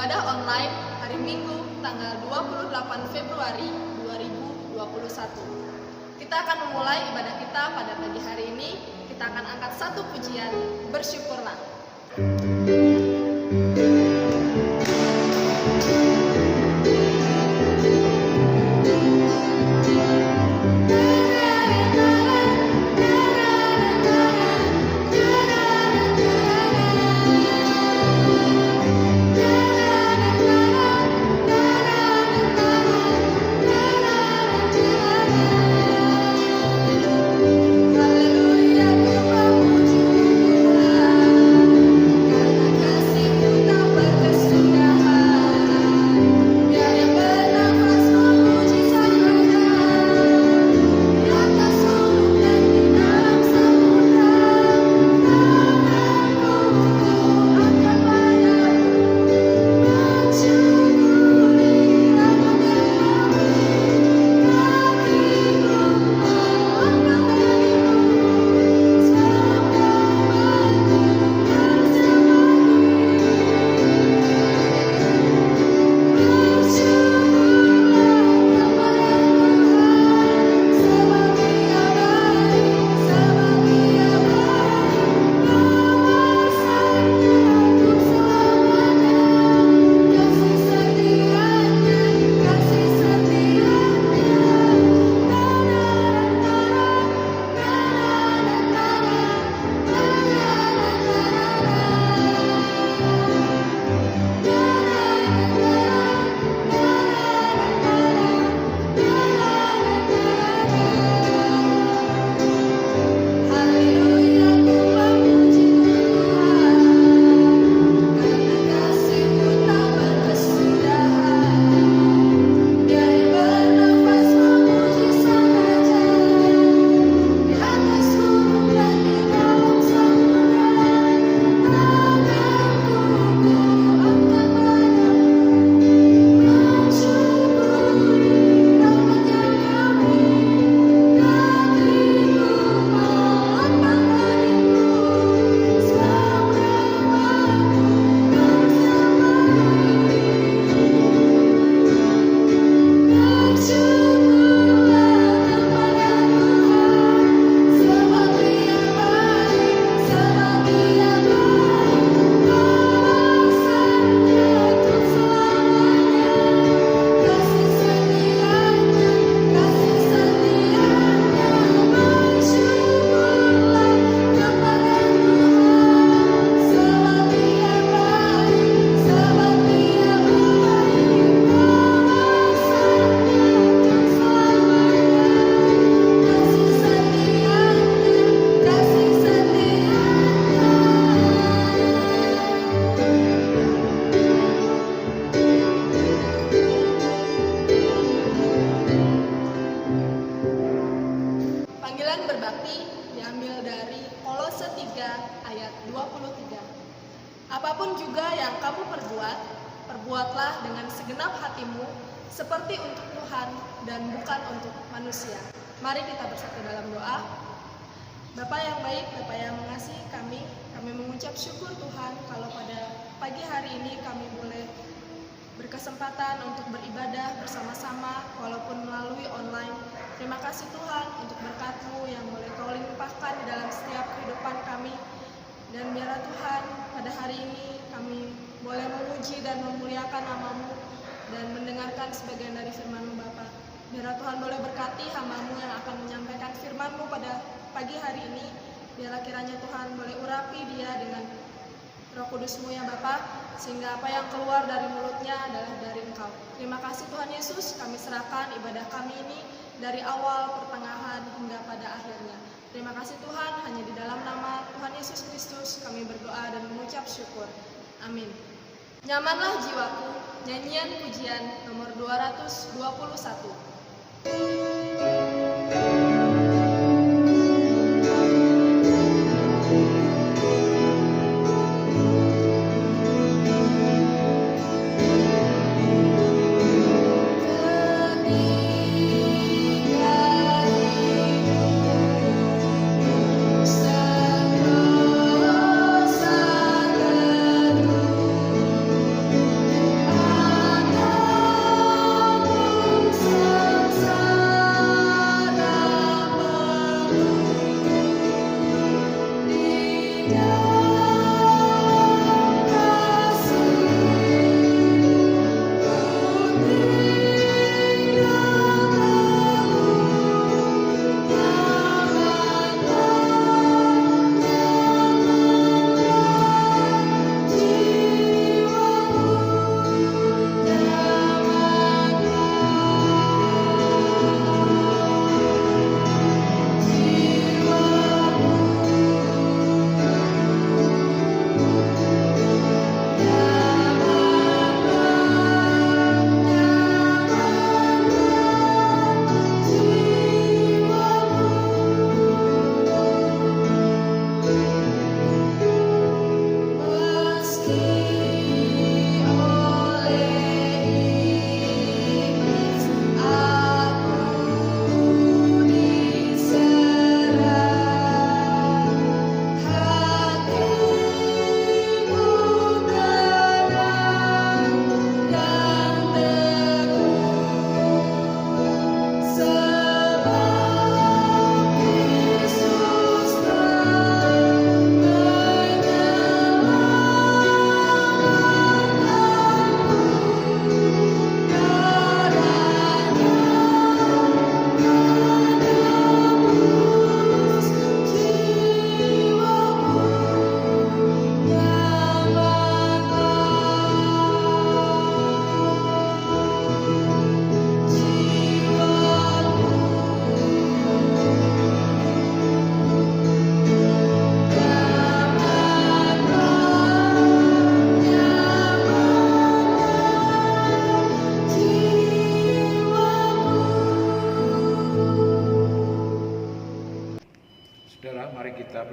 ibadah online hari Minggu tanggal 28 Februari 2021. Kita akan memulai ibadah kita pada pagi hari ini. Kita akan angkat satu pujian, bersyukurlah. Berbakti diambil dari Kolose 3 ayat 23. Apapun juga yang kamu perbuat, perbuatlah dengan segenap hatimu seperti untuk Tuhan dan bukan untuk manusia. Mari kita bersatu dalam doa. Bapa yang baik, Bapa yang mengasihi kami mengucap syukur Tuhan kalau pada pagi hari ini kami boleh berkesempatan untuk beribadah bersama-sama walaupun melalui online. Terima kasih Tuhan untuk berkat-Mu yang boleh Kau limpahkan di dalam setiap kehidupan kami. Dan biarlah Tuhan pada hari ini kami boleh memuji dan memuliakan nama-Mu dan mendengarkan sebagian dari firman-Mu Bapa. Biarlah Tuhan boleh berkati hamba-Mu yang akan menyampaikan firman-Mu pada pagi hari ini. Biarlah kiranya Tuhan boleh urapi dia dengan Roh Kudus-Mu ya Bapa, sehingga apa yang keluar dari mulutnya adalah dari Engkau. Terima kasih Tuhan Yesus, kami serahkan ibadah kami ini dari awal, pertengahan, hingga pada akhirnya. Terima kasih Tuhan, hanya di dalam nama Tuhan Yesus Kristus kami berdoa dan mengucap syukur. Amin. Nyamanlah jiwaku, nyanyian pujian nomor 221.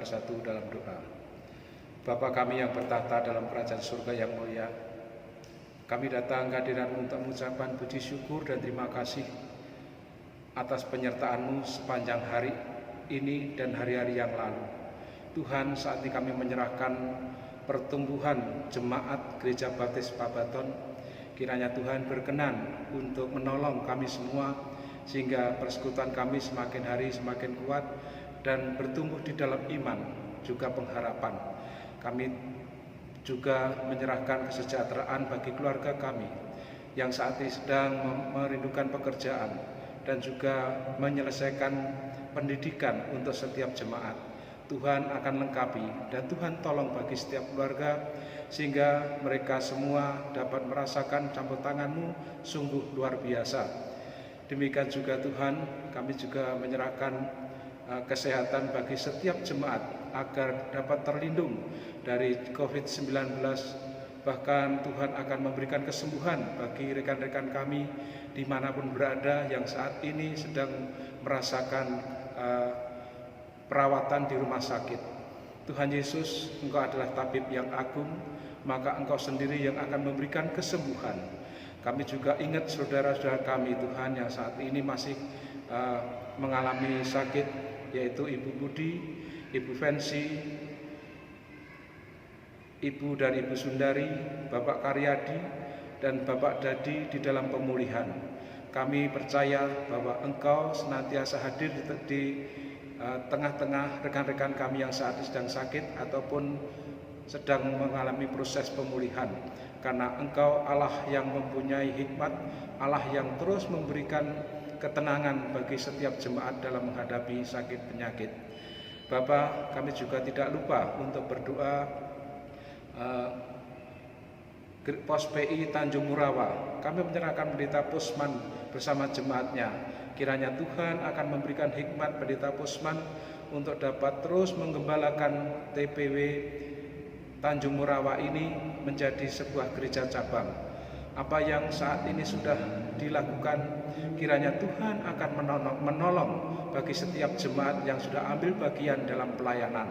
bersatu dalam doa. Bapa kami yang bertahta dalam kerajaan surga yang mulia, kami datang ke hadirat-Mu untuk mengucapkan puji syukur dan terima kasih atas penyertaan-Mu sepanjang hari ini dan hari-hari yang lalu. Tuhan, saat ini kami menyerahkan pertumbuhan jemaat Gereja Baptis Babaton. Kiranya Tuhan berkenan untuk menolong kami semua, sehingga persekutuan kami semakin hari semakin kuat dan bertumbuh di dalam iman juga pengharapan. Kami juga menyerahkan kesejahteraan bagi keluarga kami yang saat ini sedang merindukan pekerjaan dan juga menyelesaikan pendidikan untuk setiap jemaat. Tuhan akan lengkapi dan Tuhan tolong bagi setiap keluarga, sehingga mereka semua dapat merasakan campur tangan-Mu sungguh luar biasa. Demikian juga Tuhan, kami juga menyerahkan kesehatan bagi setiap jemaat agar dapat terlindung dari COVID-19. Bahkan Tuhan akan memberikan kesembuhan bagi rekan-rekan kami dimanapun berada yang saat ini sedang merasakan perawatan di rumah sakit. Tuhan Yesus, Engkau adalah tabib yang agung, maka Engkau sendiri yang akan memberikan kesembuhan. Kami juga ingat saudara-saudara kami Tuhan yang saat ini masih mengalami sakit, yaitu Ibu Budi, Ibu Fancy, Ibu dan Ibu Sundari, Bapak Karyadi, dan Bapak Dadi di dalam pemulihan. Kami percaya bahwa Engkau senantiasa hadir di tengah-tengah rekan-rekan kami yang saat ini sedang sakit ataupun sedang mengalami proses pemulihan. Karena Engkau Allah yang mempunyai hikmat, Allah yang terus memberikan ketenangan bagi setiap jemaat dalam menghadapi sakit penyakit. Bapa, kami juga tidak lupa untuk berdoa Pos PI Tanjung Murawa. Kami menyerahkan Pendeta Pusman bersama jemaatnya. Kiranya Tuhan akan memberikan hikmat Pendeta Pusman untuk dapat terus menggembalakan TPW Tanjung Murawa ini menjadi sebuah gereja cabang. Apa yang saat ini sudah dilakukan, kiranya Tuhan akan menolong bagi setiap jemaat yang sudah ambil bagian dalam pelayanan.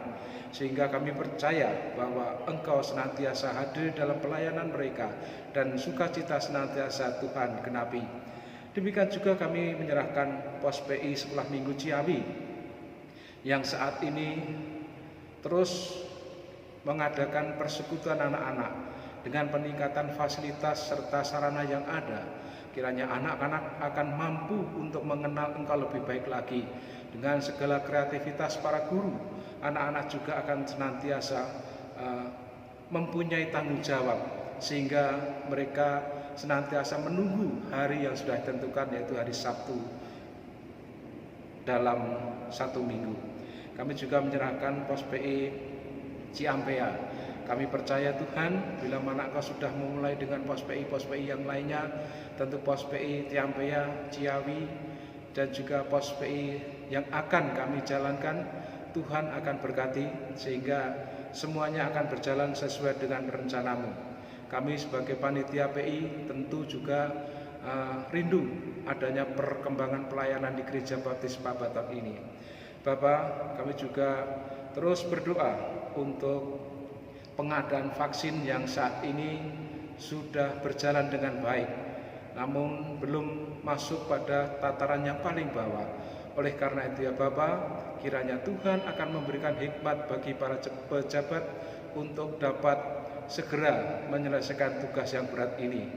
Sehingga kami percaya bahwa Engkau senantiasa hadir dalam pelayanan mereka dan sukacita senantiasa Tuhan genapi. Demikian juga kami menyerahkan Pos PI Sekolah Minggu Ciawi yang saat ini terus mengadakan persekutuan anak-anak dengan peningkatan fasilitas serta sarana yang ada. Kiranya anak-anak akan mampu untuk mengenal Engkau lebih baik lagi. Dengan segala kreativitas para guru, anak-anak juga akan senantiasa mempunyai tanggung jawab, sehingga mereka senantiasa menunggu hari yang sudah ditentukan, yaitu hari Sabtu dalam satu minggu. Kami juga menyerahkan Pos PI Ciampea. Kami percaya Tuhan, bila mana Engkau sudah memulai dengan Pos PI yang lainnya, tentu Pos PI Ciampea, Ciawi, dan juga Pos PI yang akan kami jalankan, Tuhan akan berkati sehingga semuanya akan berjalan sesuai dengan rencana-Mu. Kami sebagai panitia PI tentu juga rindu adanya perkembangan pelayanan di Gereja Baptis Babaton ini. Bapak, kami juga terus berdoa untuk pengadaan vaksin yang saat ini sudah berjalan dengan baik, namun belum masuk pada tataran yang paling bawah. Oleh karena itu ya Bapak, kiranya Tuhan akan memberikan hikmat bagi para pejabat untuk dapat segera menyelesaikan tugas yang berat ini.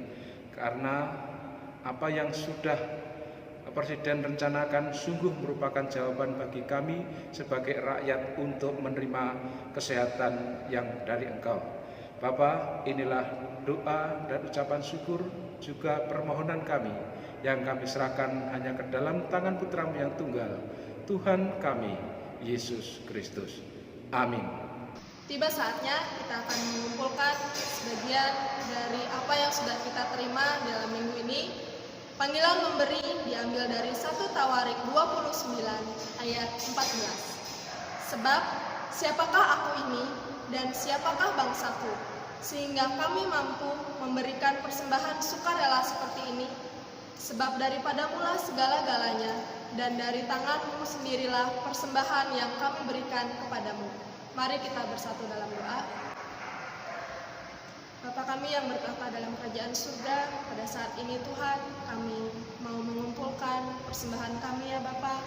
Karena apa yang sudah Presiden rencanakan sungguh merupakan jawaban bagi kami sebagai rakyat untuk menerima kesehatan yang dari Engkau. Bapa, inilah doa dan ucapan syukur juga permohonan kami yang kami serahkan hanya ke dalam tangan Putra-Mu yang tunggal, Tuhan kami, Yesus Kristus. Amin. Tiba saatnya kita akan mengumpulkan sebagian dari apa yang sudah kita terima dalam minggu ini. Panggilan memberi diambil dari 1 Tawarik 29 ayat 14. Sebab siapakah aku ini dan siapakah bangsaku, sehingga kami mampu memberikan persembahan sukarela seperti ini? Sebab daripada mula segala-galanya, dan dari tangan-Mu sendirilah persembahan yang kami berikan kepadamu. Mari kita bersatu dalam doa. Bapa kami yang bertata dalam kerajaan surga, pada saat ini Tuhan, kami mau mengumpulkan persembahan kami ya Bapa.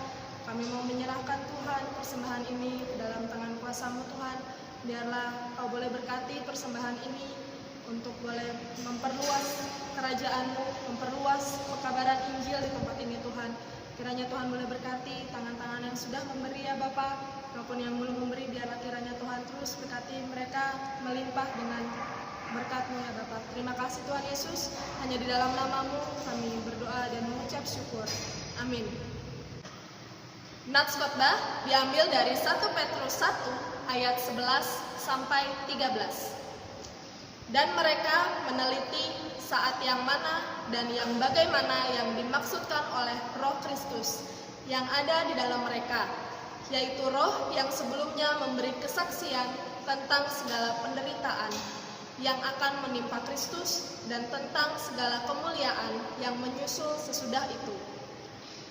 Kami mau menyerahkan Tuhan persembahan ini ke dalam tangan kuasa-Mu Tuhan. Biarlah Kau boleh berkati persembahan ini untuk boleh memperluas kerajaan-Mu, memperluas pekabaran Injil di tempat ini Tuhan. Kiranya Tuhan boleh berkati tangan-tangan yang sudah memberi ya Bapa, maupun yang belum memberi, biarlah kiranya Tuhan terus berkati mereka melimpah dengan berkat-Mu ya Bapa. Terima kasih Tuhan Yesus, hanya di dalam nama-Mu kami berdoa dan mengucap syukur. Amin. Nats khotbah diambil dari 1 Petrus 1 ayat 11 sampai 13. Dan mereka meneliti saat yang mana dan yang bagaimana yang dimaksudkan oleh Roh Kristus yang ada di dalam mereka, yaitu Roh yang sebelumnya memberi kesaksian tentang segala penderitaan yang akan menimpa Kristus dan tentang segala kemuliaan yang menyusul sesudah itu.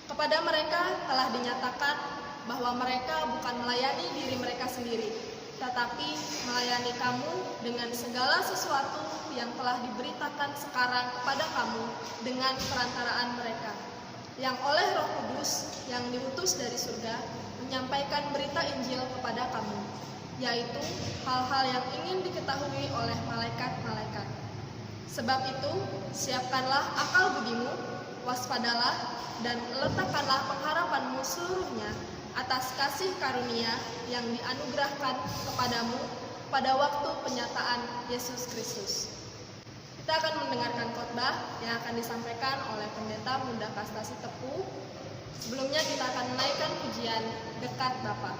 Kepada mereka telah dinyatakan bahwa mereka bukan melayani diri mereka sendiri, tetapi melayani kamu dengan segala sesuatu yang telah diberitakan sekarang kepada kamu dengan perantaraan mereka, yang oleh Roh Kudus yang diutus dari surga menyampaikan berita Injil kepada kamu, yaitu hal-hal yang ingin diketahui oleh malaikat-malaikat. Sebab itu, siapkanlah akal budimu, waspadalah, dan letakkanlah pengharapanmu seluruhnya atas kasih karunia yang dianugerahkan kepadamu pada waktu penyataan Yesus Kristus. Kita akan mendengarkan khotbah yang akan disampaikan oleh Pendeta Bunda Kastasi Tepu. Sebelumnya kita akan menaikkan pujian Dekat Bapa.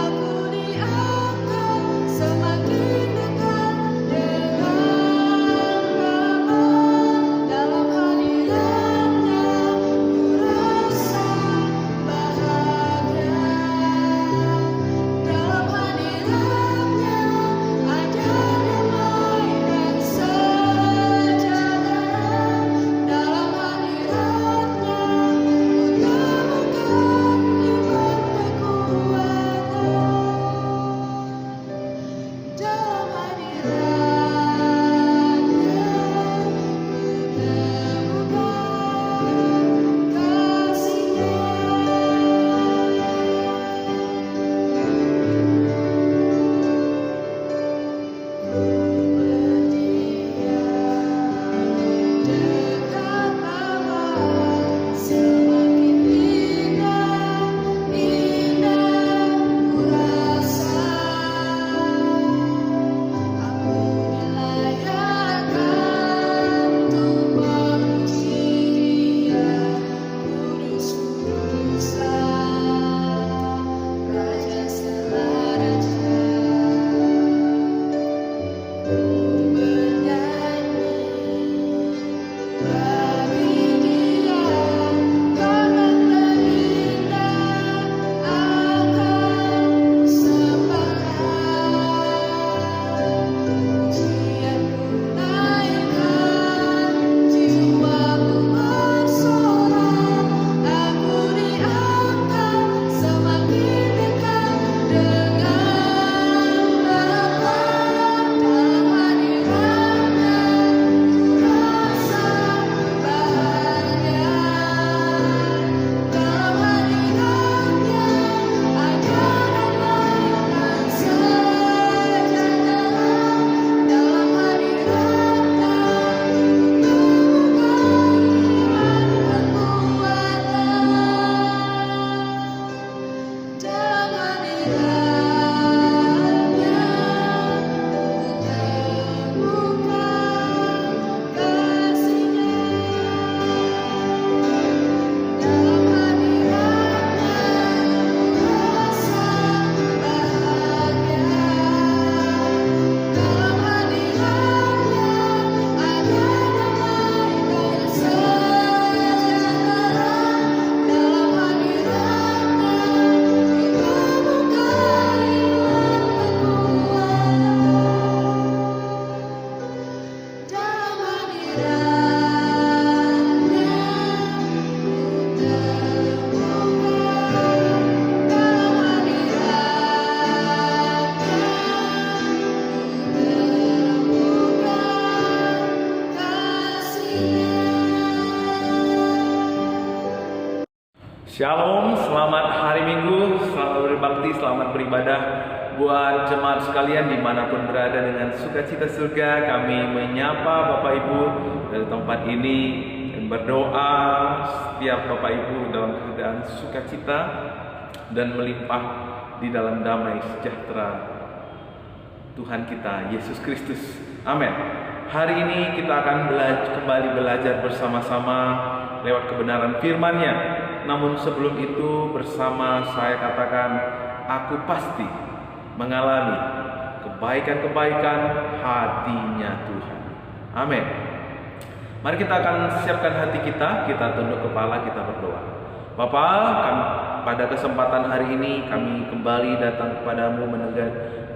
Aku diangkat Shalom, selamat hari Minggu, selamat berbakti, selamat beribadah buat jemaat sekalian dimanapun berada. Dengan sukacita surga kami menyapa Bapak Ibu dari tempat ini dan berdoa setiap Bapak Ibu dalam keadaan sukacita dan melimpah di dalam damai sejahtera Tuhan kita Yesus Kristus. Amin. Hari ini kita akan kembali belajar bersama-sama lewat kebenaran firman-Nya. Namun sebelum itu bersama saya katakan, aku pasti mengalami kebaikan-kebaikan hatinya Tuhan. Amin. Mari kita akan siapkan hati kita tunduk kepala, kita berdoa. Bapa, pada kesempatan hari ini kami kembali datang kepadamu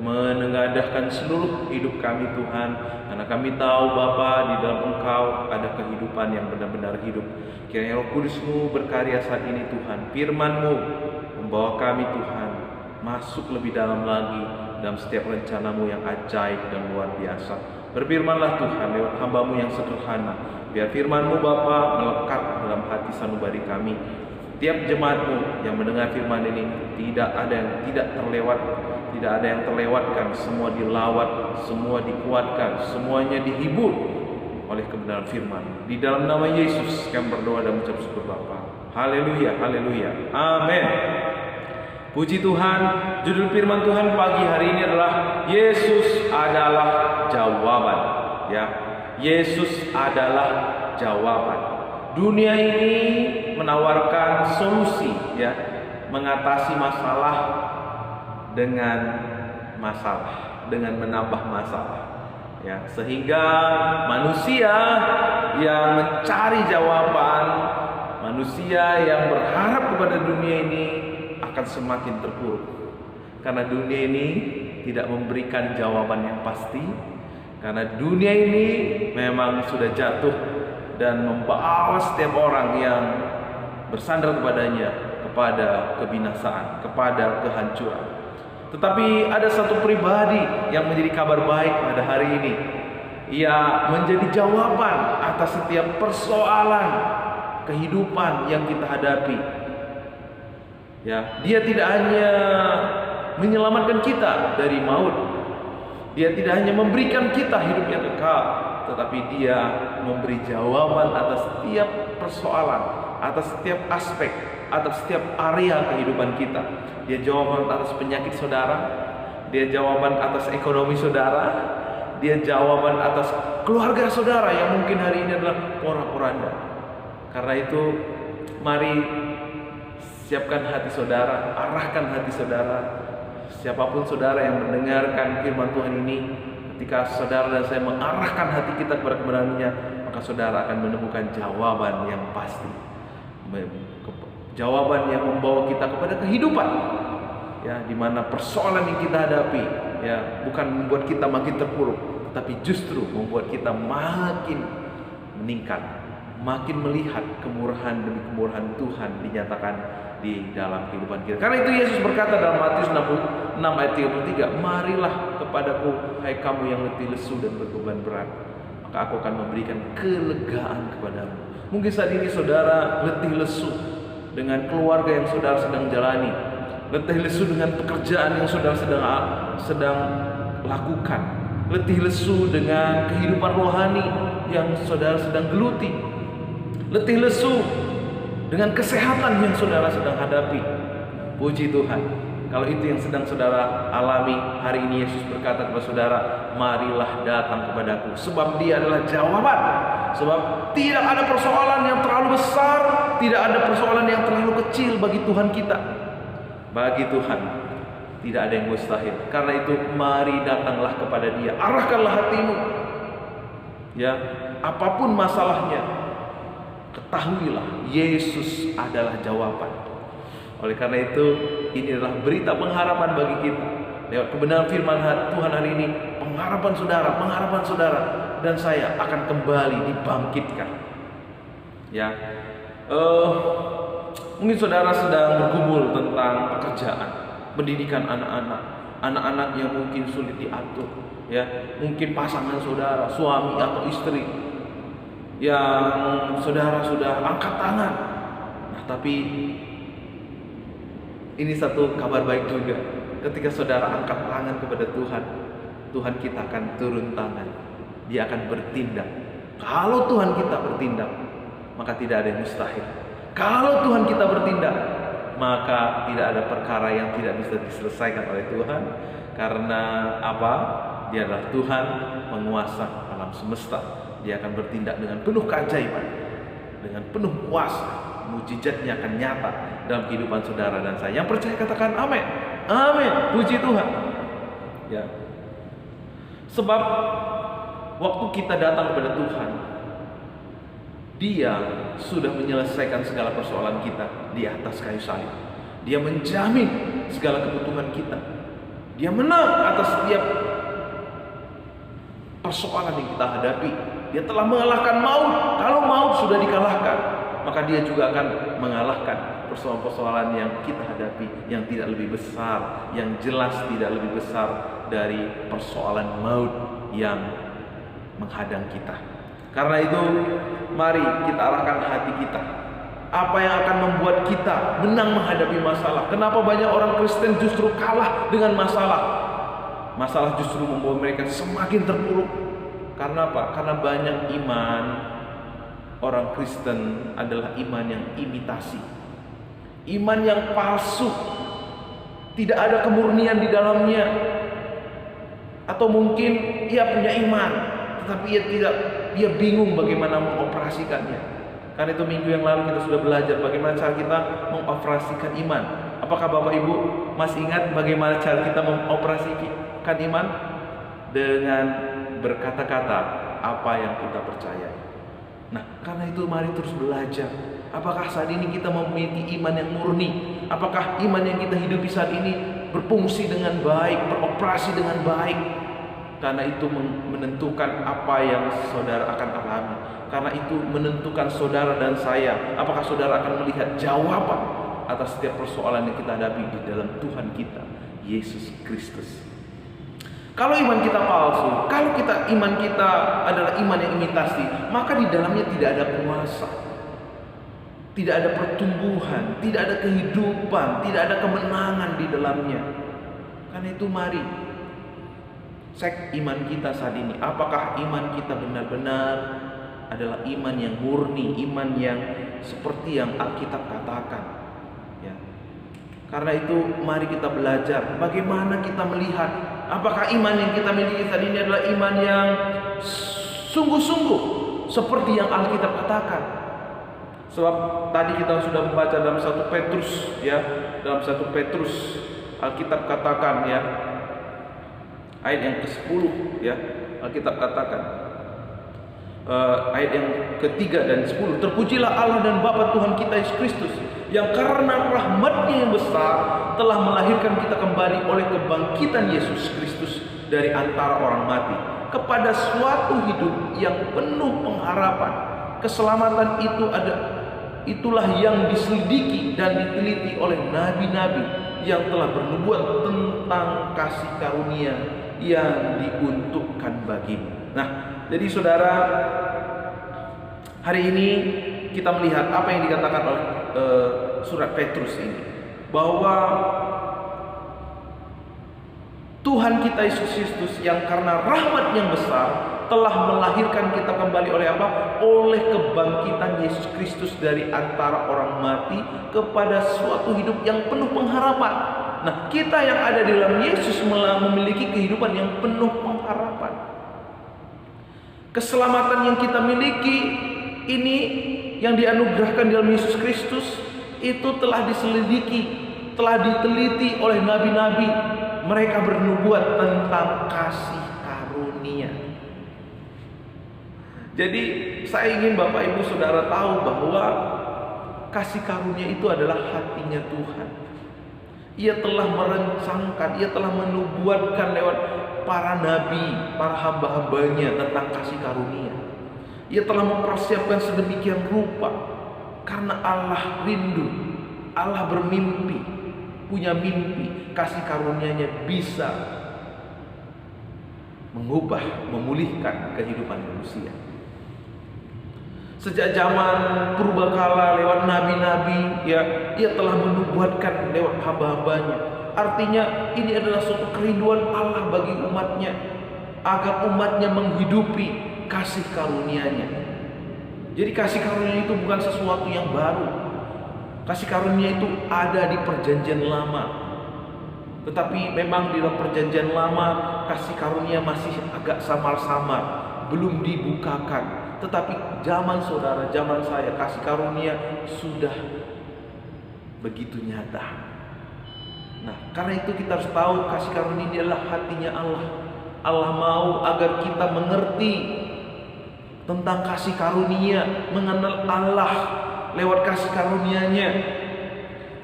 menengadahkan seluruh hidup kami Tuhan, karena kami tahu Bapa, di dalam Engkau ada kehidupan yang benar-benar hidup. Kiranya Roh Kudus-Mu berkarya saat ini Tuhan. Firman-Mu membawa kami Tuhan masuk lebih dalam lagi dalam setiap rencana-Mu yang ajaib dan luar biasa. Berfirmanlah Tuhan lewat hamba-Mu yang sederhana. Biar firman-Mu Bapa melekat dalam hati sanubari kami. Tiap jemaat-Mu yang mendengar firman ini tidak ada yang terlewatkan, semua dilawat, semua dikuatkan, semuanya dihibur oleh kebenaran firman. Di dalam nama Yesus kami berdoa dan mengucap syukur Bapa. Haleluya, haleluya. Amin. Puji Tuhan. Judul firman Tuhan pagi hari ini adalah Yesus adalah jawaban. Ya, Yesus adalah jawaban. Dunia ini menawarkan solusi, ya, mengatasi masalah dengan menambah masalah. Ya, sehingga manusia yang mencari jawaban, manusia yang berharap kepada dunia ini akan semakin terpuruk. Karena dunia ini tidak memberikan jawaban yang pasti. Karena dunia ini memang sudah jatuh dan membawa setiap orang yang bersandar kepadanya kepada kebinasaan, kepada kehancuran. Tetapi ada satu pribadi yang menjadi kabar baik pada hari ini. Ia menjadi jawaban atas setiap persoalan kehidupan yang kita hadapi. Ya, dia tidak hanya menyelamatkan kita dari maut. Dia tidak hanya memberikan kita hidup yang kekal, tetapi dia memberi jawaban atas setiap persoalan, atas setiap aspek, atas setiap area kehidupan kita. Dia jawaban atas penyakit saudara, dia jawaban atas ekonomi saudara, dia jawaban atas keluarga saudara yang mungkin hari ini adalah porak-poranda. Karena itu mari siapkan hati saudara, arahkan hati saudara. Siapapun saudara yang mendengarkan firman Tuhan ini, ketika saudara dan saya mengarahkan hati kita kepada kebenarannya, maka saudara akan menemukan jawaban yang pasti. Jawaban yang membawa kita kepada kehidupan, ya, di mana persoalan yang kita hadapi, ya, bukan membuat kita makin terpuruk, tetapi justru membuat kita makin meningkat, makin melihat kemurahan demi kemurahan Tuhan dinyatakan di dalam kehidupan kita. Karena itu Yesus berkata dalam Matius 6 ayat 33, marilah kepadaku hai kamu yang letih lesu dan berbeban berat, maka aku akan memberikan kelegaan kepadamu. Mungkin saat ini saudara letih lesu dengan keluarga yang saudara sedang jalani, letih lesu dengan pekerjaan yang saudara sedang lakukan, letih lesu dengan kehidupan rohani yang saudara sedang geluti, letih lesu dengan kesehatan yang saudara sedang hadapi. Puji Tuhan, kalau itu yang sedang saudara alami, hari ini Yesus berkata kepada saudara, marilah datang kepadaku, sebab Dia adalah jawaban. Sebab tidak ada persoalan yang terlalu besar, tidak ada persoalan yang terlalu kecil bagi Tuhan kita. Bagi Tuhan tidak ada yang mustahil. Karena itu mari datanglah kepada Dia, arahkanlah hatimu. Ya, apapun masalahnya, ketahuilah Yesus adalah jawaban. Oleh karena itu, ini adalah berita pengharapan bagi kita. Lewat kebenaran firman Tuhan hari ini, pengharapan saudara dan saya akan kembali dibangkitkan. Ya, mungkin saudara sedang bergumul tentang pekerjaan, pendidikan anak-anak yang mungkin sulit diatur. Ya, mungkin pasangan saudara, suami atau istri yang saudara sudah angkat tangan, nah tapi Ini satu kabar baik juga. Ketika saudara angkat tangan kepada Tuhan, Tuhan kita akan turun tangan. Dia akan bertindak. Kalau Tuhan kita bertindak, maka tidak ada yang mustahil. Kalau Tuhan kita bertindak, maka tidak ada perkara yang tidak bisa diselesaikan oleh Tuhan. Karena apa? Dia adalah Tuhan penguasa alam semesta. Dia akan bertindak dengan penuh keajaiban, dengan penuh kuasa. Mujizatnya akan nyata dalam kehidupan saudara dan saya. Yang percaya katakan amin. Amin. Puji Tuhan. Ya. Sebab waktu kita datang kepada Tuhan, Dia sudah menyelesaikan segala persoalan kita di atas kayu salib. Dia menjamin segala kebutuhan kita. Dia menang atas setiap persoalan yang kita hadapi. Dia telah mengalahkan maut. Kalau maut sudah dikalahkan, maka Dia juga akan mengalahkan persoalan-persoalan yang kita hadapi, yang tidak lebih besar, yang jelas tidak lebih besar dari persoalan maut yang menghadang kita. Karena itu, mari kita arahkan hati kita. Apa yang akan membuat kita menang menghadapi masalah? Kenapa banyak orang Kristen justru kalah dengan masalah? Masalah justru membuat mereka semakin terpuruk. Karena apa? Karena banyak iman orang Kristen adalah iman yang imitasi, iman yang palsu, tidak ada kemurnian di dalamnya. Atau mungkin ia punya iman, tetapi ia bingung bagaimana mengoperasikannya. Karena itu minggu yang lalu kita sudah belajar bagaimana cara kita mengoperasikan iman. Apakah Bapak Ibu masih ingat bagaimana cara kita mengoperasikan iman? Dengan berkata-kata apa yang kita percayai. Nah, karena itu mari terus belajar. Apakah saat ini kita memiliki iman yang murni? Apakah iman yang kita hidupi saat ini berfungsi dengan baik, beroperasi dengan baik? Karena itu menentukan apa yang saudara akan alami. Karena itu menentukan saudara dan saya, apakah saudara akan melihat jawaban atas setiap persoalan yang kita hadapi di dalam Tuhan kita, Yesus Kristus. Kalau iman kita palsu, kalau iman kita adalah iman yang imitasi, maka di dalamnya tidak ada kuasa, tidak ada pertumbuhan, tidak ada kehidupan, tidak ada kemenangan di dalamnya. Karena itu mari cek iman kita saat ini. Apakah iman kita benar-benar adalah iman yang murni, iman yang seperti yang Alkitab katakan, ya. Karena itu mari kita belajar bagaimana kita melihat apakah iman yang kita miliki saat ini adalah iman yang sungguh-sungguh seperti yang Alkitab katakan. Sebab tadi kita sudah membaca dalam 1 Petrus, ya, dalam 1 Petrus Alkitab katakan, ya, ayat yang ke-10, ya, Alkitab katakan, ayat yang ketiga dan 10, terpujilah Allah dan Bapa Tuhan kita Yesus Kristus, yang karena rahmat-Nya yang besar telah melahirkan kita kembali oleh kebangkitan Yesus Kristus dari antara orang mati kepada suatu hidup yang penuh pengharapan. Keselamatan itulah yang diselidiki dan diteliti oleh nabi-nabi yang telah bernubuat tentang kasih karunia yang diuntukkan bagimu. Nah, jadi saudara, hari ini kita melihat apa yang dikatakan oleh surat Petrus ini, bahwa Tuhan kita Yesus Kristus yang karena rahmat yang besar telah melahirkan kita kembali oleh apa? Oleh kebangkitan Yesus Kristus dari antara orang mati kepada suatu hidup yang penuh pengharapan. Nah, kita yang ada di dalam Yesus memiliki kehidupan yang penuh pengharapan. Keselamatan yang kita miliki ini yang dianugerahkan dalam Yesus Kristus itu telah diselidiki, telah diteliti oleh nabi-nabi. Mereka bernubuat tentang kasih karunia. Jadi saya ingin Bapak Ibu Saudara tahu bahwa kasih karunia itu adalah hatinya Tuhan. Ia telah merencangkan, ia telah menubuatkan lewat para nabi, para hamba-hambanya tentang kasih karunia. Ia telah mempersiapkan sedemikian rupa karena Allah rindu, Allah bermimpi, punya mimpi, kasih karunia-Nya bisa mengubah, memulihkan kehidupan manusia. Sejak zaman purbakala lewat nabi-nabi, ya, Ia telah menubuatkan lewat hamba-hambanya. Artinya ini adalah suatu kerinduan Allah bagi umatnya, agar umatnya menghidupi kasih karunia-Nya. Jadi kasih karunia itu bukan sesuatu yang baru. Kasih karunia itu ada di perjanjian lama. Tetapi memang di dalam perjanjian lama kasih karunia masih agak samar-samar, belum dibukakan. Tetapi zaman saudara, zaman saya, kasih karunia sudah begitu nyata. Nah, karena itu kita harus tahu kasih karunia ini adalah hatinya Allah. Allah mau agar kita mengerti tentang kasih karunia, mengenal Allah lewat kasih karunia-Nya.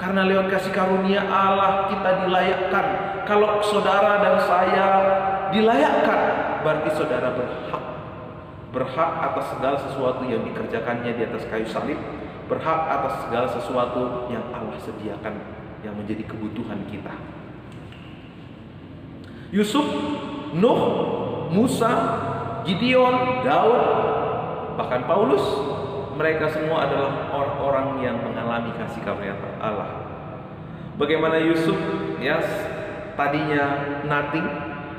Karena lewat kasih karunia Allah kita dilayakkan. Kalau saudara dan saya dilayakkan, berarti saudara berhak atas segala sesuatu yang dikerjakannya di atas kayu salib, berhak atas segala sesuatu yang Allah sediakan yang menjadi kebutuhan kita. Yusuf, Nuh, Musa, Gideon, Daud, bahkan Paulus, mereka semua adalah orang-orang yang mengalami kasih karunia Allah. Bagaimana Yusuf, ya, tadinya nothing,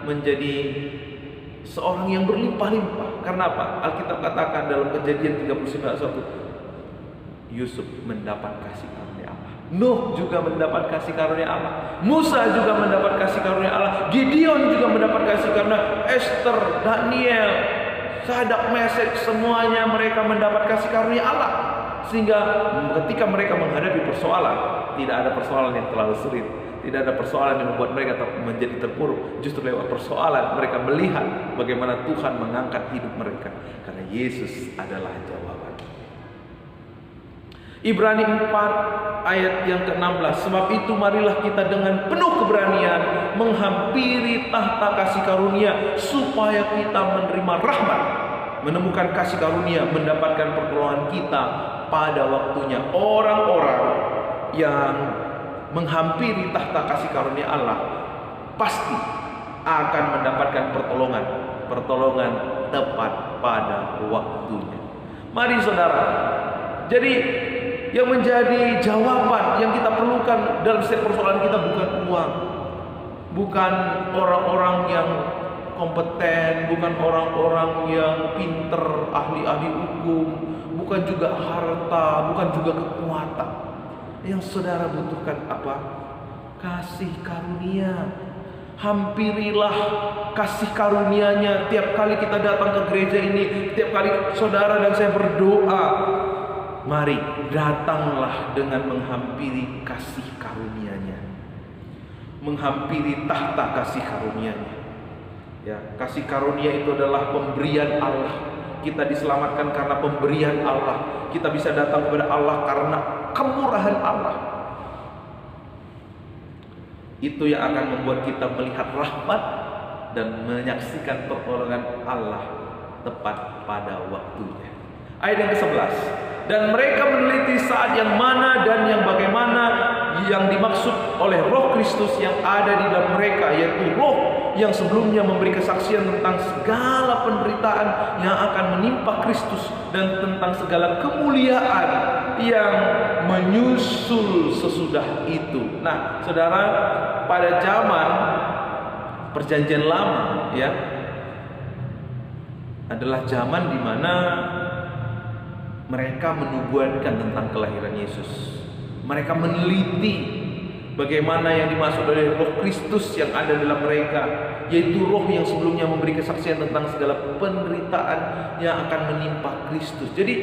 menjadi seorang yang berlimpah-limpah. Karena apa? Alkitab katakan dalam Kejadian 39:1, Yusuf mendapat kasih karunia Allah. Nuh juga mendapat kasih karunia Allah. Musa juga mendapat kasih karunia Allah. Gideon juga mendapat kasih karunia. Esther, Daniel, Sadak, Mesek, semuanya mereka mendapat kasih karunia Allah. Sehingga ketika mereka menghadapi persoalan, tidak ada persoalan yang terlalu sulit, tidak ada persoalan yang membuat mereka menjadi terpuruk. Justru lewat persoalan mereka melihat bagaimana Tuhan mengangkat hidup mereka, karena Yesus adalah jawaban. Ibrani 4 ayat yang ke-16, sebab itu marilah kita dengan penuh keberanian menghampiri tahta kasih karunia, supaya kita menerima rahmat, menemukan kasih karunia, mendapatkan pertolongan kita pada waktunya. Orang-orang yang menghampiri tahta kasih karunia Allah pasti akan mendapatkan pertolongan tepat pada waktunya. Mari saudara, jadi yang menjadi jawaban yang kita perlukan dalam setiap persoalan kita bukan uang, bukan orang-orang yang kompeten, bukan orang-orang yang pinter, ahli-ahli hukum, bukan juga harta, bukan juga kekuatan. Yang saudara butuhkan apa? Kasih karunia. Hampirilah kasih karunia-Nya. Tiap kali kita datang ke gereja ini, tiap kali saudara dan saya berdoa, mari datanglah dengan menghampiri kasih karunia-Nya, menghampiri tahta kasih karunia-Nya. Ya, kasih karunia itu adalah pemberian Allah. Kita diselamatkan karena pemberian Allah. Kita bisa datang kepada Allah karena kemurahan Allah. Itu yang akan membuat kita melihat rahmat dan menyaksikan pertolongan Allah tepat pada waktunya. Ayat yang ke-11, dan mereka meneliti saat yang mana dan yang bagaimana yang dimaksud oleh Roh Kristus yang ada di dalam mereka, yaitu Roh yang sebelumnya memberi kesaksian tentang segala penderitaan yang akan menimpa Kristus dan tentang segala kemuliaan yang menyusul sesudah itu. Nah, saudara, pada zaman perjanjian lama, ya, adalah zaman di mana mereka menubuatkan tentang kelahiran Yesus. Mereka meneliti bagaimana yang dimaksud oleh Roh Kristus yang ada dalam mereka, yaitu Roh yang sebelumnya memberi kesaksian tentang segala penderitaan yang akan menimpa Kristus. Jadi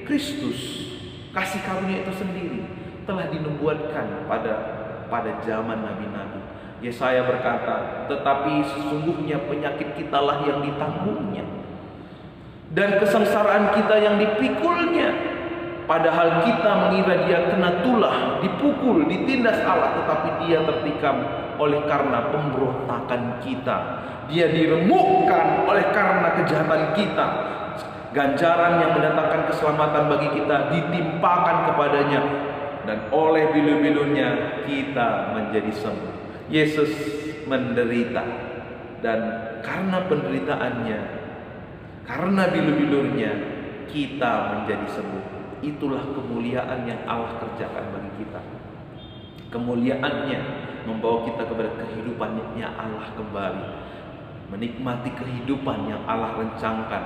Kristus, kasih karunia itu sendiri telah dinubuatkan pada zaman nabi-nabi. Yesaya berkata, tetapi sesungguhnya penyakit kitalah yang ditanggungnya, dan kesengsaraan kita yang dipikulnya. Padahal kita mengira dia kena tulah, dipukul, ditindas Allah, tetapi dia tertikam oleh karena pemberontakan kita. Dia diremukkan oleh karena kejahatan kita. Ganjaran yang mendatangkan keselamatan bagi kita ditimpakan kepadanya, dan oleh bilu-bilunya kita menjadi sembuh. Yesus menderita, dan karena penderitaannya, karena bilu-bilunya, kita menjadi sembuh. Itulah kemuliaan yang Allah kerjakan bagi kita. Kemuliaannya membawa kita kepada kehidupannya Allah kembali, menikmati kehidupan yang Allah rencangkan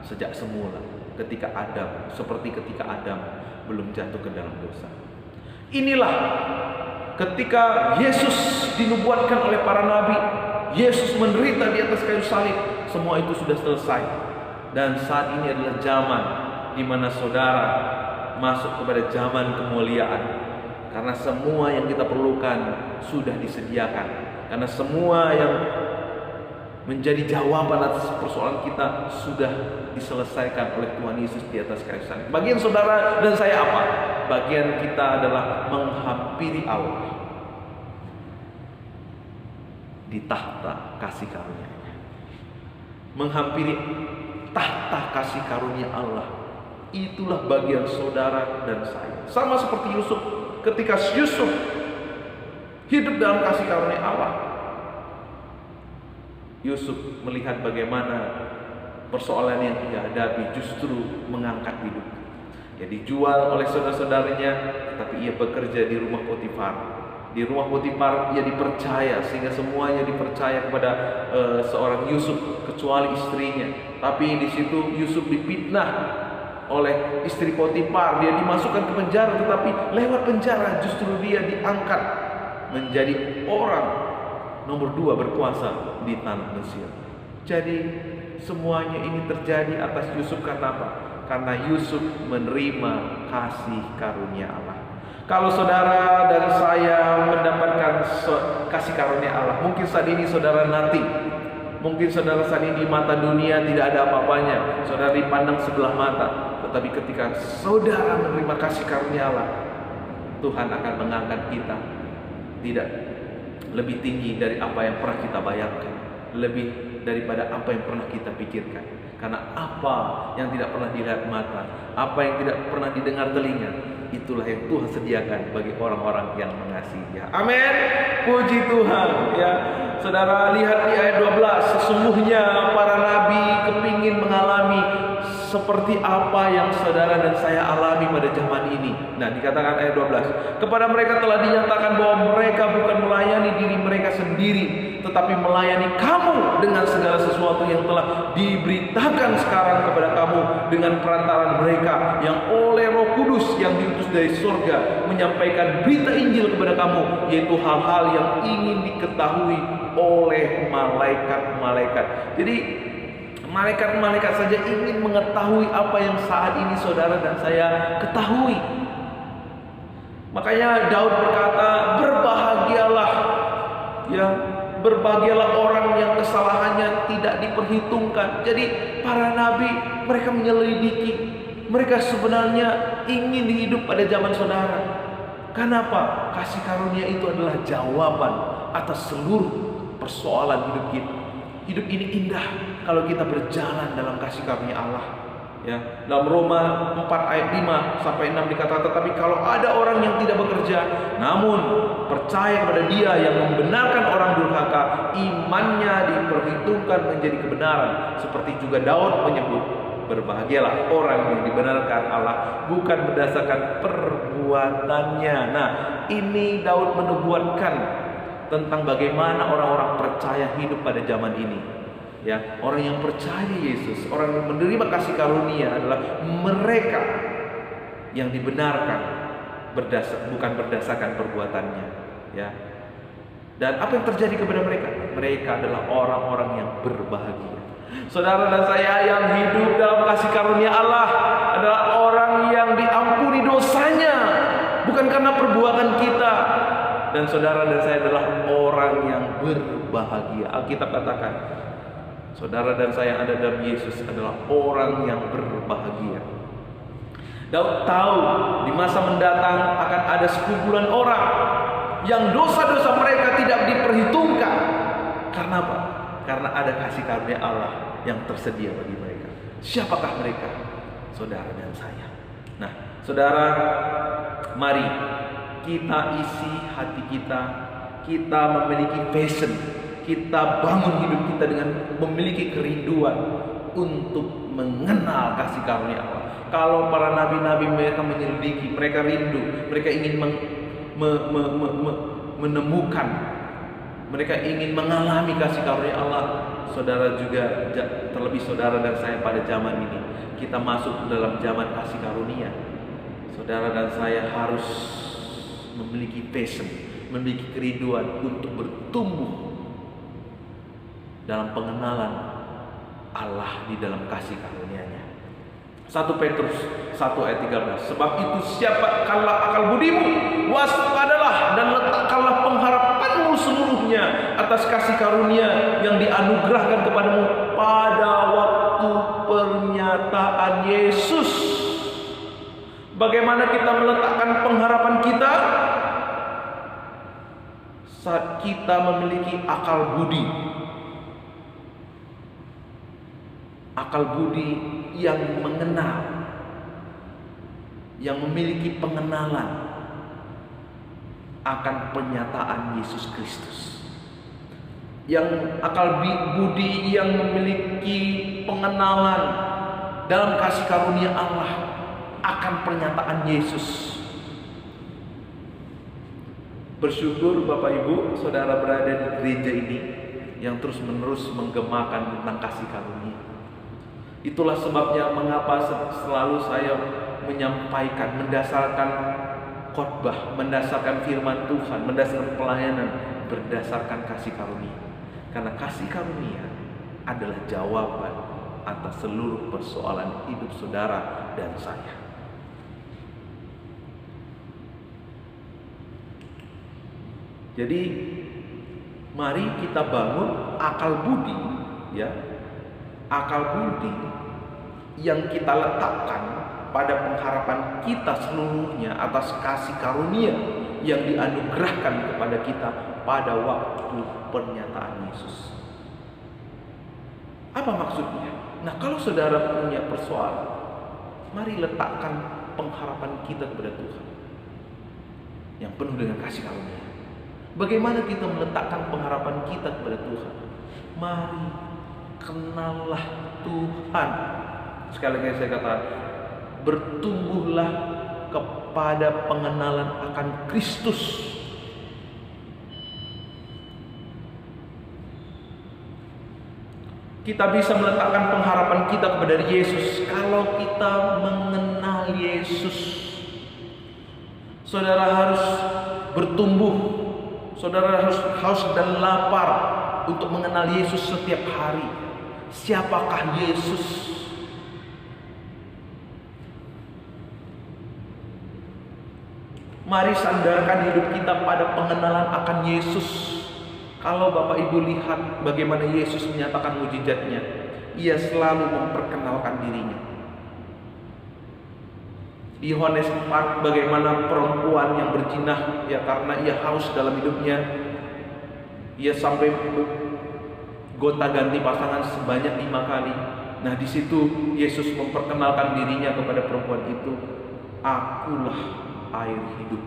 sejak semula ketika Adam, seperti ketika Adam belum jatuh ke dalam dosa. Inilah ketika Yesus dinubuatkan oleh para nabi, Yesus menderita di atas kayu salib, semua itu sudah selesai. Dan saat ini adalah zaman di mana saudara masuk kepada zaman kemuliaan. Karena semua yang kita perlukan sudah disediakan. Karena semua yang menjadi jawaban atas persoalan kita sudah diselesaikan oleh Tuhan Yesus di atas kayu salib. Bagian saudara dan saya apa? Bagian kita adalah menghampiri Allah di tahta kasih karunia-Nya. Menghampiri tahta kasih karunia Allah. Itulah bagian saudara dan saya. Sama seperti Yusuf. Ketika Yusuf hidup dalam kasih karunia Allah, Yusuf melihat bagaimana persoalan yang ia hadapi justru mengangkat hidup. Ia dijual oleh saudara-saudaranya, tetapi ia bekerja di rumah Potifar. Di rumah Potifar ia dipercaya, sehingga semuanya dipercaya kepada seorang Yusuf kecuali istrinya. Tapi di situ Yusuf difitnah oleh istri Potifar. Dia dimasukkan ke penjara, tetapi lewat penjara justru dia diangkat menjadi orang nomor 2 berkuasa di tanah Mesir. Jadi semuanya ini terjadi atas Yusuf karena apa? Karena Yusuf menerima kasih karunia Allah. Kalau saudara dan saya mendapatkan kasih karunia Allah, mungkin saat ini saudara nanti, mungkin saudara saat ini di mata dunia tidak ada apa-apanya, saudara dipandang sebelah mata. Tetapi ketika saudara menerima kasih karunia Allah, Tuhan akan mengangkat kita tidak lebih tinggi dari apa yang pernah kita bayangkan, lebih daripada apa yang pernah kita pikirkan. Karena apa yang tidak pernah dilihat mata, apa yang tidak pernah didengar telinga, itulah yang Tuhan sediakan bagi orang-orang yang mengasihi Dia. Amin. Puji Tuhan. Ya, saudara lihat di ayat 12, sesungguhnya para nabi kepingin mengalami seperti apa yang saudara dan saya alami pada zaman ini. Nah, dikatakan ayat 12, kepada mereka telah dinyatakan bahwa mereka bukan melayani diri mereka sendiri, tetapi melayani kamu dengan segala sesuatu yang telah diberitakan sekarang kepada kamu dengan perantaran mereka yang oleh Roh Kudus yang diutus dari surga menyampaikan berita Injil kepada kamu, yaitu hal-hal yang ingin diketahui oleh malaikat-malaikat. Jadi malaikat-malaikat saja ingin mengetahui apa yang saat ini saudara dan saya ketahui. Makanya Daud berkata, berbahagialah, ya, berbahagialah orang yang kesalahannya tidak diperhitungkan. Jadi para nabi mereka menyelidiki, mereka sebenarnya ingin hidup pada zaman saudara. Kenapa? Kasih karunia itu adalah jawaban atas seluruh persoalan hidup kita. Hidup ini indah kalau kita berjalan dalam kasih karunia Allah. Ya, dalam Roma 4 ayat 5 sampai 6 dikatakan, tetapi kalau ada orang yang tidak bekerja namun percaya kepada Dia yang membenarkan orang durhaka, imannya diperhitungkan menjadi kebenaran. Seperti juga Daud menyebut, berbahagialah orang yang dibenarkan Allah bukan berdasarkan perbuatannya. Nah, ini Daud menubuatkan tentang bagaimana orang-orang percaya hidup pada zaman ini. Ya, orang yang percaya Yesus, orang yang menerima kasih karunia adalah mereka yang dibenarkan bukan berdasarkan perbuatannya. Ya. Dan apa yang terjadi kepada mereka? Mereka adalah orang-orang yang berbahagia. Saudara dan saya yang hidup dalam kasih karunia Allah adalah orang yang diampuni dosanya, bukan karena perbuatan kita. Dan saudara dan saya adalah orang yang berbahagia. Alkitab katakan, saudara dan saya yang ada dalam Yesus adalah orang yang berbahagia. Daud tahu di masa mendatang akan ada sekumpulan orang yang dosa-dosa mereka tidak diperhitungkan. Karena apa? Karena ada kasih karunia Allah yang tersedia bagi mereka. Siapakah mereka? Saudara dan saya. Nah, saudara, mari kita isi hati kita memiliki passion, kita bangun hidup kita dengan memiliki kerinduan untuk mengenal kasih karunia Allah. Kalau para nabi-nabi mereka menyelidiki, mereka rindu, mereka ingin menemukan, mereka ingin mengalami kasih karunia Allah. Saudara juga, terlebih saudara dan saya pada zaman ini, kita masuk dalam zaman kasih karunia. Saudara dan saya harus memiliki passion, memiliki kerinduan untuk bertumbuh dalam pengenalan Allah di dalam kasih karunia-Nya. 1 Petrus 1 ayat 13. Sebab itu siapkanlah akal budimu, waspadalah dan letakkanlah pengharapanmu seluruhnya atas kasih karunia yang dianugerahkan kepadamu pada waktu pernyataan Yesus. Bagaimana kita meletakkan pengharapan kita? Saat kita memiliki akal budi. Akal budi yang mengenal, yang memiliki pengenalan akan pernyataan Yesus Kristus. Yang akal budi yang memiliki pengenalan dalam kasih karunia Allah akan pernyataan Yesus. Bersyukur Bapak Ibu, saudara berada di gereja ini yang terus-menerus menggemakan tentang kasih karunia. Itulah sebabnya mengapa selalu saya menyampaikan, mendasarkan khotbah, mendasarkan firman Tuhan, mendasarkan pelayanan berdasarkan kasih karunia. Karena kasih karunia adalah jawaban atas seluruh persoalan hidup saudara dan saya. Jadi mari kita bangun akal budi, ya. Akal budi yang kita letakkan pada pengharapan kita seluruhnya atas kasih karunia yang dianugerahkan kepada kita pada waktu pernyataan Yesus. Apa maksudnya? Nah, kalau saudara punya persoalan, mari letakkan pengharapan kita kepada Tuhan yang penuh dengan kasih karunia. Bagaimana kita meletakkan pengharapan kita kepada Tuhan? Mari kenallah Tuhan. Sekali lagi saya katakan, bertumbuhlah kepada pengenalan akan Kristus. Kita bisa meletakkan pengharapan kita kepada Yesus kalau kita mengenal Yesus. Saudara harus bertumbuh. Saudara harus haus dan lapar untuk mengenal Yesus setiap hari. Siapakah Yesus? Mari sandarkan hidup kita pada pengenalan akan Yesus. Kalau Bapak Ibu lihat bagaimana Yesus menyatakan mujizatnya, Ia selalu memperkenalkan dirinya. Di Yohanes 4, bagaimana perempuan yang berzinah, ya karena ia haus dalam hidupnya, ia sampai gonta-ganti pasangan sebanyak 5 kali. Nah, di situ Yesus memperkenalkan dirinya kepada perempuan itu, akulah air hidup.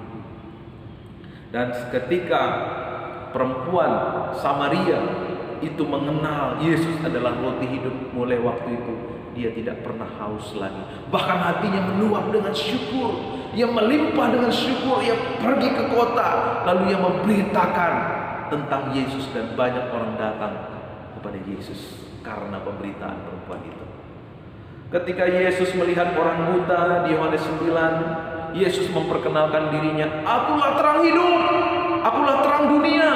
Dan ketika perempuan Samaria itu mengenal Yesus adalah roti hidup, mulai waktu itu dia tidak pernah haus lagi. Bahkan hatinya meluap dengan syukur. Ia melimpah dengan syukur. Ia pergi ke kota, lalu ia memberitakan tentang Yesus, dan banyak orang datang kepada Yesus karena pemberitaan perempuan itu. Ketika Yesus melihat orang buta di Yohanes 9, Yesus memperkenalkan dirinya, akulah terang hidup, akulah terang dunia.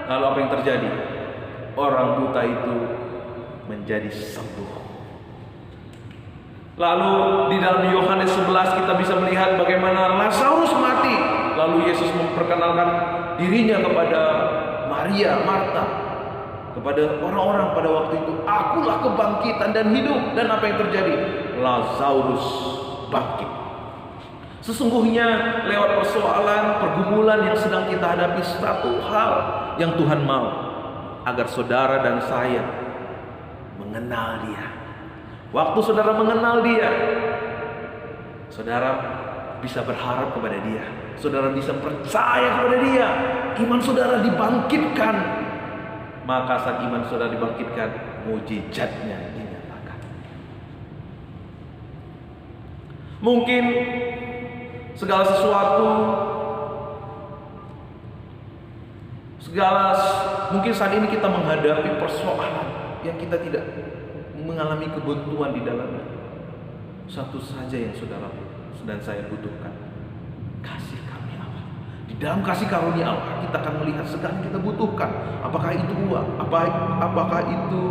Lalu apa yang terjadi? Orang buta itu menjadi sembuh. Lalu di dalam Yohanes 11 kita bisa melihat bagaimana Lazarus mati. Lalu Yesus memperkenalkan dirinya kepada Maria, Marta, kepada orang-orang pada waktu itu, akulah kebangkitan dan hidup. Dan apa yang terjadi? Lazarus bangkit. Sesungguhnya lewat persoalan, pergumulan yang sedang kita hadapi, satu hal yang Tuhan mau, agar saudara dan saya mengenal Dia. Waktu saudara mengenal Dia, saudara bisa berharap kepada Dia, saudara bisa percaya kepada Dia, iman saudara dibangkitkan. Maka saat iman saudara dibangkitkan, mujizatnya dinyatakan. Mungkin segala sesuatu, mungkin saat ini kita menghadapi persoalan yang kita tidak mengalami kebuntuan di dalamnya. Satu saja yang saudara dan saya butuhkan, kasih karunia Allah. Di dalam kasih karunia Allah kita akan melihat segala yang kita butuhkan. Apakah itu uang, apakah itu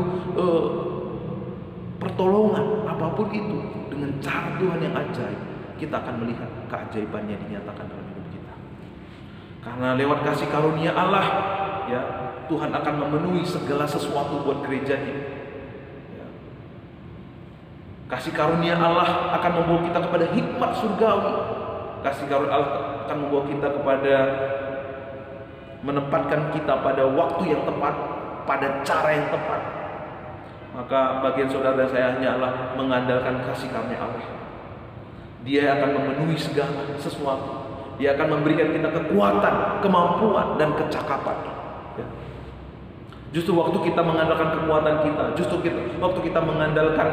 pertolongan, apapun itu, dengan cara Tuhan yang ajaib, kita akan melihat keajaibannya dinyatakan dalam hidup kita. Karena lewat kasih karunia Allah, ya, Tuhan akan memenuhi segala sesuatu buat gerejanya. Ya. Kasih karunia Allah akan membawa kita kepada hikmat surgawi. Kasih karunia Allah akan membawa kita kepada menempatkan kita pada waktu yang tepat, pada cara yang tepat. Maka bagian saudara dan saya hanyalah mengandalkan kasih karunia Allah. Dia akan memenuhi segala sesuatu. Dia akan memberikan kita kekuatan, kemampuan, dan kecakapan. Ya. Justru waktu kita mengandalkan kekuatan kita, waktu kita mengandalkan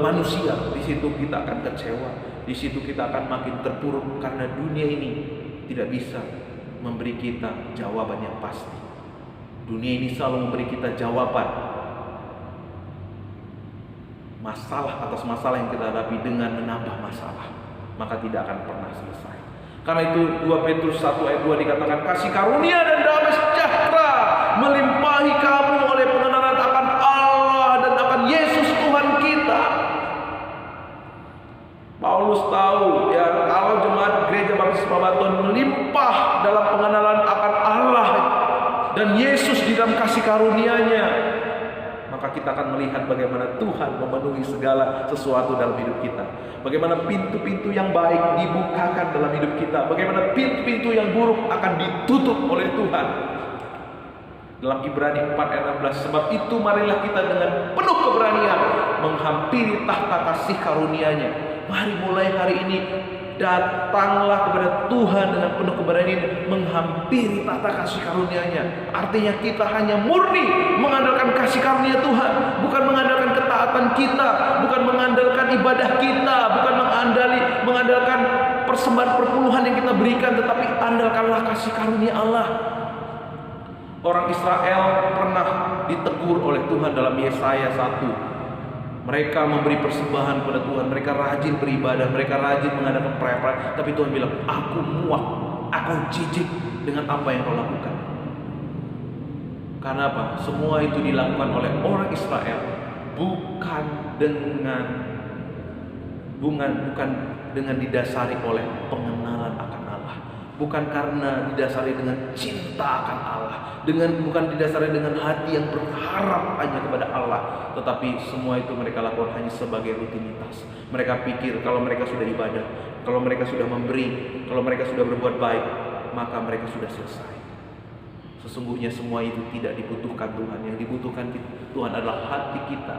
manusia, di situ kita akan kecewa, di situ kita akan makin terpuruk karena dunia ini tidak bisa memberi kita jawaban yang pasti. Dunia ini selalu memberi kita jawaban masalah atas masalah yang kita hadapi dengan menambah masalah, maka tidak akan pernah selesai. Karena itu 2 Petrus 1 ayat 2 dikatakan, kasih karunia dan damai sejahtera melimpahi kamu oleh pengenalan akan Allah dan akan Yesus Tuhan kita. Paulus tahu, ya, kalau jemaat gereja Baptis Pabatuan melimpah dalam pengenalan akan Allah dan Yesus di dalam kasih karunia-Nya, maka kita akan melihat bagaimana Tuhan memenuhi segala sesuatu dalam hidup kita. Bagaimana pintu-pintu yang baik dibukakan dalam hidup kita. Bagaimana pintu-pintu yang buruk akan ditutup oleh Tuhan. Dalam Ibrani 4 ayat 16, sebab itu marilah kita dengan penuh keberanian menghampiri tahta kasih karunia-Nya. Mari mulai hari ini datanglah kepada Tuhan dengan penuh keberanian menghampiri tahta kasih karunia-Nya. Artinya kita hanya murni mengandalkan kasih karunia Tuhan, bukan mengandalkan ketaatan kita, bukan mengandalkan ibadah kita, bukan mengandalkan persembahan perpuluhan yang kita berikan, tetapi andalkanlah kasih karunia Allah. Orang Israel pernah ditegur oleh Tuhan dalam Yesaya 1. Mereka memberi persembahan kepada Tuhan, mereka rajin beribadah, mereka rajin mengadakan perayaan, tapi Tuhan bilang, aku muak, aku jijik dengan apa yang kau lakukan. Karena apa? Semua itu dilakukan oleh orang Israel bukan dengan didasari oleh pengenalan akan Allah, bukan karena didasari dengan cinta akan Allah, bukan didasari dengan hati yang berharap hanya kepada Allah, tetapi semua itu mereka lakukan hanya sebagai rutinitas. Mereka pikir kalau mereka sudah ibadah, kalau mereka sudah memberi, kalau mereka sudah berbuat baik, maka mereka sudah selesai. Sesungguhnya semua itu tidak dibutuhkan Tuhan. Yang dibutuhkan Tuhan adalah hati kita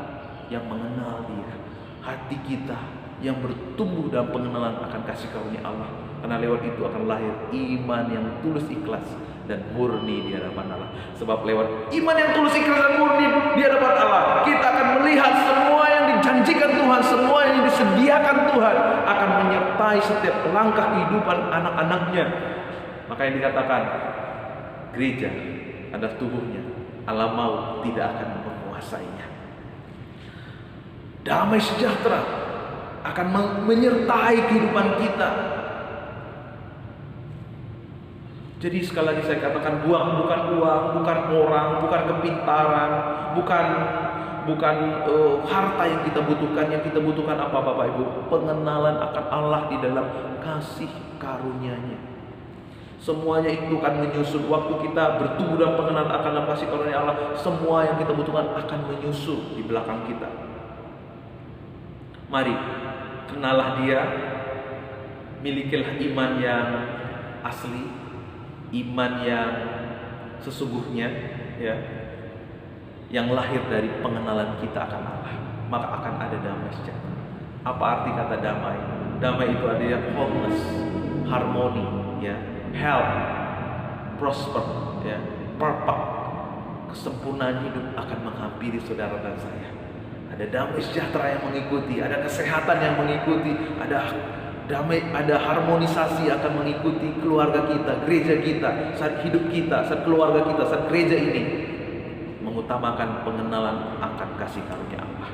yang mengenal Dia, hati kita yang bertumbuh dalam pengenalan akan kasih karunia Allah. Karena lewat itu akan lahir iman yang tulus ikhlas dan murni di hadapan Allah. Sebab lewat iman yang tulus ikhlas dan murni di hadapan Allah, kita akan melihat semua yang dijanjikan Tuhan, semua yang disediakan Tuhan akan menyertai setiap langkah kehidupan anak-anaknya. Maka yang dikatakan gereja adalah tubuhnya, Allah mau tidak akan menguasainya. Damai sejahtera akan menyertai kehidupan kita. Jadi sekali lagi saya katakan, bukan uang, bukan orang, bukan kepintaran, bukan harta yang kita butuhkan. Yang kita butuhkan apa Bapak Ibu? Pengenalan akan Allah di dalam kasih karunia-Nya. Semuanya itu akan menyusul. Waktu kita bertumbuh dalam pengenalan akan dalam kasih karunia Allah, semua yang kita butuhkan akan menyusul di belakang kita. Mari kenalah Dia, milikilah iman yang asli, iman yang sesungguhnya, ya, yang lahir dari pengenalan kita akan Allah. Maka akan ada damai sejahtera. Apa arti kata damai? Damai itu artinya wholeness, harmoni, ya, health, prosper, ya, perfect. Kesempurnaan hidup akan menghampiri saudara dan saya. Ada damai sejahtera yang mengikuti, ada kesehatan yang mengikuti, ada damai, ada harmonisasi akan mengikuti keluarga kita, gereja kita, saat hidup kita, saat keluarga kita, saat gereja ini mengutamakan pengenalan akan kasih karunia Allah.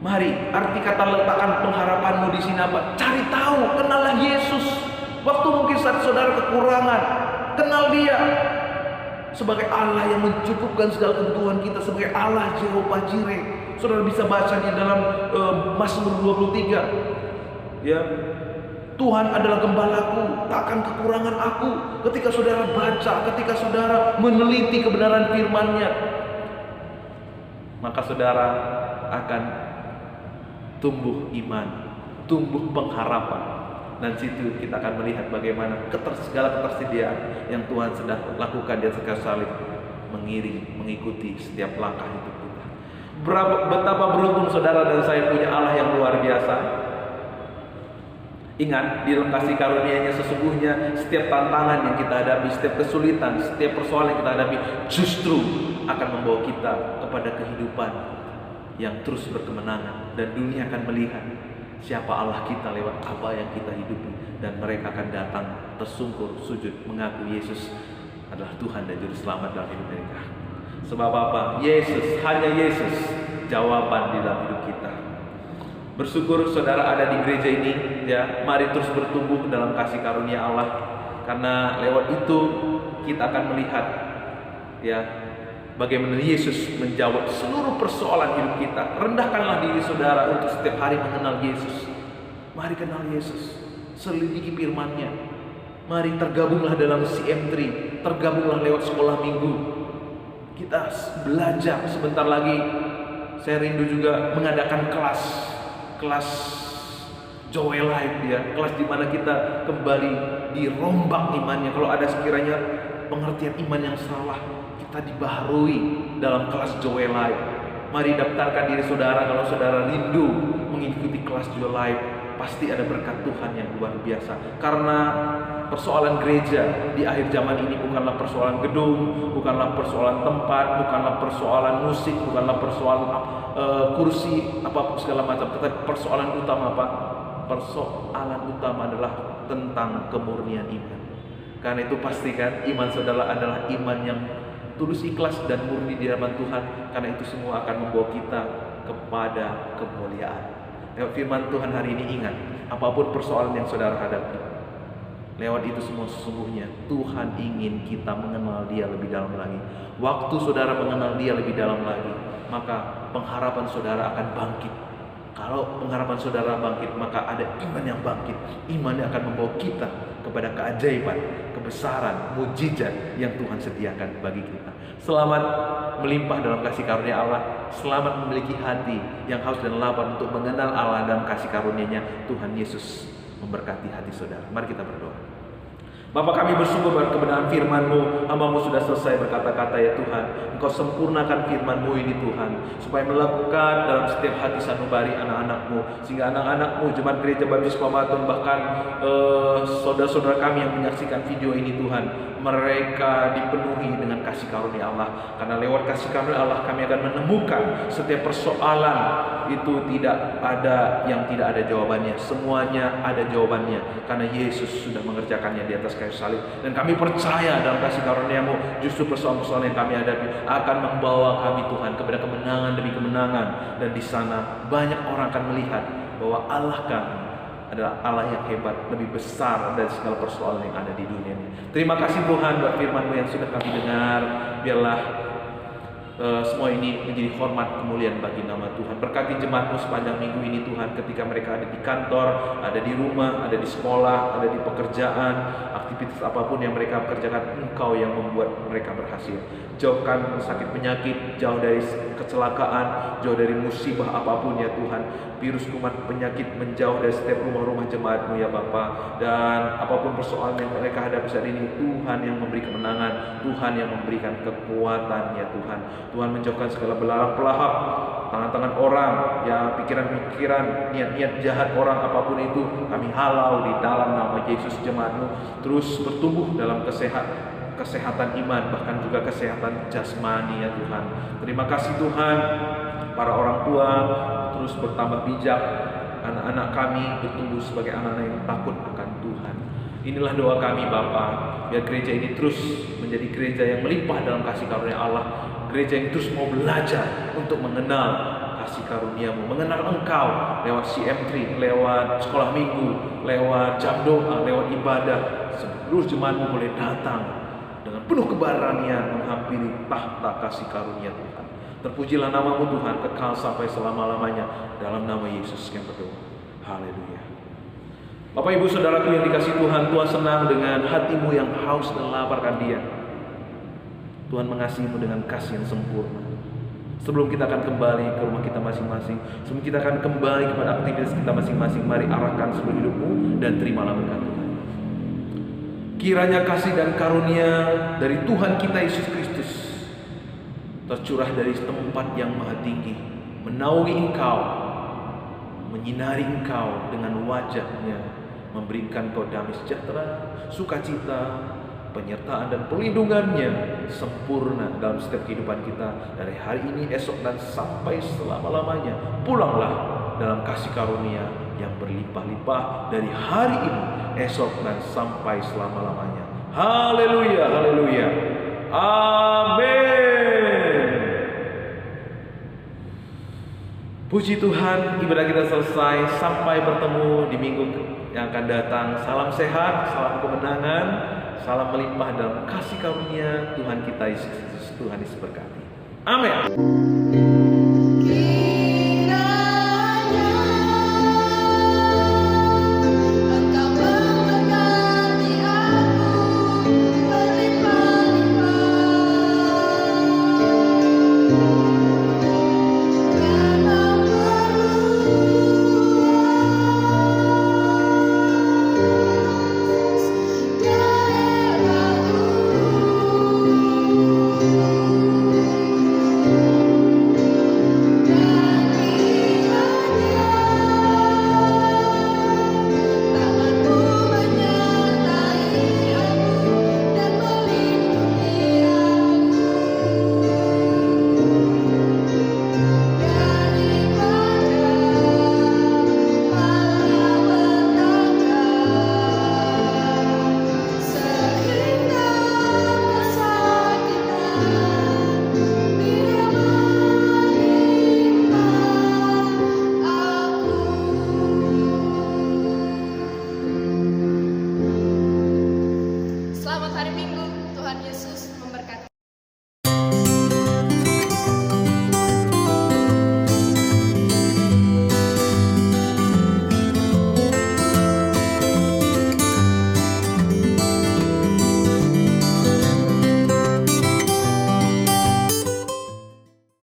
Mari, arti kata letakkan pengharapanmu di sini apa? Cari tahu, kenallah Yesus. Waktu mungkin saat saudara kekurangan, kenal Dia sebagai Allah yang mencukupkan segala kebutuhan kita, sebagai Allah Jehovah Jireh. Saudara bisa baca di dalam Mazmur 23. Ya, Tuhan adalah gembalaku, takkan kekurangan aku. Ketika saudara baca, ketika saudara meneliti kebenaran firman-Nya, maka saudara akan tumbuh iman, tumbuh pengharapan. Dan situ kita akan melihat bagaimana segala ketersediaan yang Tuhan sedang lakukan di atas kayu salib mengiring, mengikuti setiap langkah hidup kita. Betapa beruntung saudara dan saya punya Allah yang luar biasa. Ingat, di dalam kasih karunia-Nya sesungguhnya setiap tantangan yang kita hadapi, setiap kesulitan, setiap persoalan yang kita hadapi justru akan membawa kita kepada kehidupan yang terus berkemenangan. Dan dunia akan melihat siapa Allah kita lewat apa yang kita hidupi. Dan mereka akan datang tersungkur sujud mengaku Yesus adalah Tuhan dan Juru Selamat dalam hidup mereka. Sebab apa? Yesus, hanya Yesus jawaban di dalam hidup kita. Bersyukur saudara ada di gereja ini, ya. Mari terus bertumbuh dalam kasih karunia Allah, karena lewat itu kita akan melihat, ya, bagaimana Yesus menjawab seluruh persoalan hidup kita. Rendahkanlah diri saudara untuk setiap hari mengenal Yesus. Mari kenal Yesus, selidiki firman-Nya. Mari tergabunglah dalam CM3, tergabunglah lewat sekolah minggu. Kita belajar sebentar lagi. Saya rindu juga mengadakan kelas Joy Life, ya, kelas di mana kita kembali dirombak imannya. Kalau ada sekiranya pengertian iman yang salah, kita dibaharui dalam kelas Joy Life. Mari daftarkan diri saudara kalau saudara rindu mengikuti kelas Joy Life. Pasti ada berkat Tuhan yang luar biasa. Karena persoalan gereja di akhir zaman ini bukanlah persoalan gedung, bukanlah persoalan tempat, bukanlah persoalan musik, bukanlah persoalan kursi, apa segala macam. Tetapi persoalan utama apa? Persoalan utama adalah tentang kemurnian iman. Karena itu pastikan iman saudara adalah iman yang tulus, ikhlas, dan murni di hadapan Tuhan. Karena itu semua akan membawa kita kepada kemuliaan. Lewat firman Tuhan hari ini, ingat, apapun persoalan yang saudara hadapi, lewat itu semua sesungguhnya Tuhan ingin kita mengenal Dia lebih dalam lagi. Waktu saudara mengenal Dia lebih dalam lagi, maka pengharapan saudara akan bangkit. Kalau pengharapan saudara bangkit, maka ada iman yang bangkit. Iman yang akan membawa kita kepada keajaiban, kebesaran, mujizat yang Tuhan sediakan bagi kita. Selamat melimpah dalam kasih karunia Allah. Selamat memiliki hati yang haus dan lapar untuk mengenal Allah dalam kasih karunia-Nya. Tuhan Yesus memberkati hati saudara. Mari kita berdoa. Bapa, kami bersyukur buat kebenaran firman-Mu. Hamba-Mu sudah selesai berkata-kata, ya Tuhan. Engkau sempurnakan firman-Mu ini Tuhan, supaya melekat dalam setiap hati sanubari anak-anak-Mu, sehingga anak-anak-Mu, jemaat gereja Baptis Pamatun, bahkan saudara-saudara kami yang menyaksikan video ini Tuhan, mereka dipenuhi dengan kasih karunia Allah. Karena lewat kasih karunia Allah kami akan menemukan setiap persoalan itu tidak ada yang tidak ada jawabannya. Semuanya ada jawabannya, karena Yesus sudah mengerjakannya di atas kayu salib. Dan kami percaya dalam kasih karunia-Mu, justru persoalan-persoalan yang kami hadapi akan membawa kami Tuhan kepada kemenangan demi kemenangan. Dan di sana banyak orang akan melihat bahwa Allah kami adalah Allah yang hebat, lebih besar dari segala persoalan yang ada di dunia ini. Terima kasih Tuhan buat firman-Mu yang sudah kami dengar. Biarlah semua ini menjadi hormat kemuliaan bagi nama Tuhan. Berkati jemaat-Mu sepanjang minggu ini Tuhan, ketika mereka ada di kantor, ada di rumah, ada di sekolah, ada di pekerjaan, aktivitas apapun yang mereka kerjakan, Engkau yang membuat mereka berhasil. Jauhkan sakit penyakit, jauh dari kecelakaan, jauh dari musibah apapun ya Tuhan. Virus kuman penyakit menjauh dari setiap rumah-rumah jemaat-Mu ya Bapa. Dan apapun persoalan yang mereka hadapi saat ini, Tuhan yang memberi kemenangan, Tuhan yang memberikan kekuatan ya Tuhan. Tuhan menjauhkan segala belarang pelahap, tangan-tangan orang, ya pikiran-pikiran, niat-niat jahat orang apapun itu, kami halau di dalam nama Yesus. Jemaat-Mu terus bertumbuh dalam kesehatan iman, bahkan juga kesehatan jasmani ya Tuhan. Terima kasih Tuhan. para orang tua terus bertambah bijak, anak-anak kami bertumbuh sebagai anak-anak yang takut akan Tuhan. Inilah doa kami Bapa, biar gereja ini terus menjadi gereja yang melimpah dalam kasih karunia Allah, gereja yang terus mau belajar untuk mengenal kasih karunia-Mu, mengenal Engkau lewat CM3, lewat sekolah minggu, lewat jam doa, lewat ibadah. Seluruh jemaat-Mu boleh datang dengan penuh keberanian menghampiri tahta kasih karunia Tuhan. Terpujilah nama-Mu Tuhan, kekal sampai selama-lamanya. Dalam nama Yesus kami berdoa. Haleluya. Bapak Ibu Saudaraku yang dikasihi Tuhan, Tuhan senang dengan hatimu yang haus dan lapar akan Dia. Tuhan mengasihimu dengan kasih yang sempurna. Sebelum kita akan kembali ke rumah kita masing-masing, sebelum kita akan kembali kepada aktivitas kita masing-masing, mari arahkan seluruh hidupmu dan terimalah berkat Tuhan. Kiranya kasih dan karunia dari Tuhan kita Yesus Kristus tercurah dari tempat yang maha tinggi, menaungi engkau, menyinari engkau dengan wajahnya, memberikan kau damai sejahtera, sukacita, penyertaan dan perlindungannya sempurna dalam setiap kehidupan kita dari hari ini, esok dan sampai selama-lamanya. Pulanglah dalam kasih karunia yang berlimpah-limpah dari hari ini, esok dan sampai selama-lamanya. Haleluya, haleluya. Amin. Puji Tuhan, ibadah kita selesai. Sampai bertemu di minggu yang akan datang. Salam sehat, salam kemenangan, salam melimpah dalam kasih karunia Tuhan kita Yesus Kristus. Tuhan Yesus berkati. Amin.